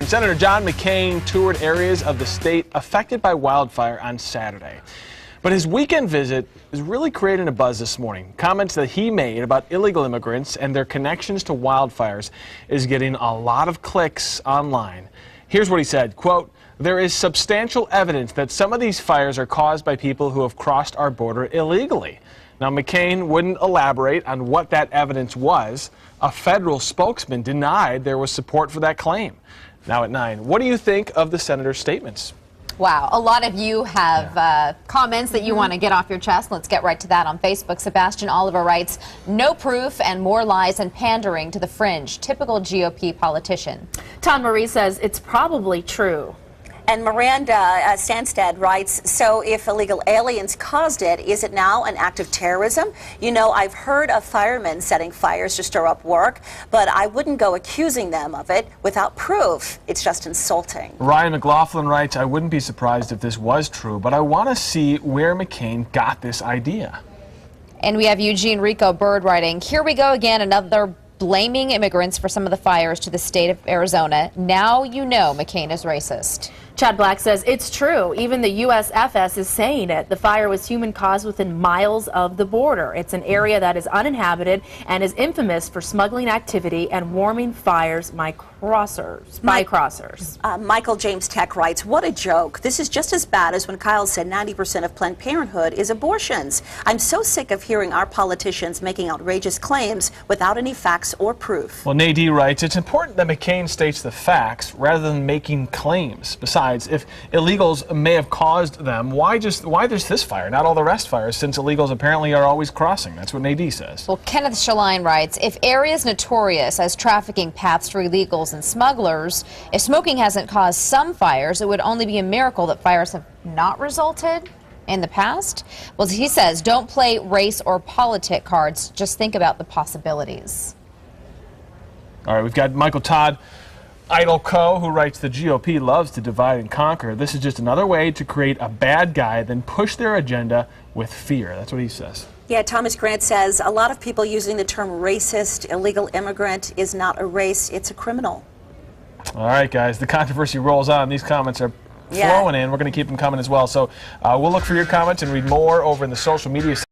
Senator John McCain toured areas of the state affected by wildfire on Saturday. But his weekend visit is really creating a buzz this morning. Comments that he made about illegal immigrants and their connections to wildfires is getting a lot of clicks online. Here's what he said, quote, "There is substantial evidence that some of these fires are caused by people who have crossed our border illegally." Now, McCain wouldn't elaborate on what that evidence was. A federal spokesman denied there was support for that claim. Now at 9, what do you think of the senator's statements? Wow, a lot of you have comments that you want to get off your chest. Let's get right to that on Facebook. Sebastian Oliver writes, "No proof and more lies and pandering to the fringe. Typical GOP politician." Tom Marie says it's probably true. And Miranda Stanstead writes, "So if illegal aliens caused it, is it now an act of terrorism? You know, I've heard of firemen setting fires to stir up work, but I wouldn't go accusing them of it without proof. It's just insulting." Ryan McLaughlin writes, "I wouldn't be surprised if this was true, but I want to see where McCain got this idea." And we have Eugene Rico Bird writing, "Here we go again, another blaming immigrants for some of the fires to the state of Arizona. Now you know McCain is racist." Chad Black says it's true. Even the USFS is saying it. The fire was human caused within miles of the border. It's an area that is uninhabited and is infamous for smuggling activity and warming fires by crossers. Michael James Tech writes, "What a joke. This is just as bad as when Kyle said 90% of Planned Parenthood is abortions. I'm so sick of hearing our politicians making outrageous claims without any facts or proof." Well, Nadie writes, "It's important that McCain states the facts rather than making claims. Besides, if illegals may have caused them, why there's this fire, not all the rest fires, since illegals apparently are always crossing?" That's what Nadie says. Well, Kenneth Shaline writes, "If areas notorious as trafficking paths for illegals and smugglers, if smoking hasn't caused some fires, it would only be a miracle that fires have not resulted in the past." Well, he says, "Don't play race or politic cards. Just think about the possibilities." All right, we've got Michael Todd Idle Co., who writes, "The GOP loves to divide and conquer. This is just another way to create a bad guy, then push their agenda with fear." That's what he says. Yeah, Thomas Grant says, "A lot of people using the term racist, illegal immigrant is not a race, it's a criminal." All right, guys, the controversy rolls on. These comments are flowing in. We're going to keep them coming as well. So we'll look for your comments and read more over in the social media section.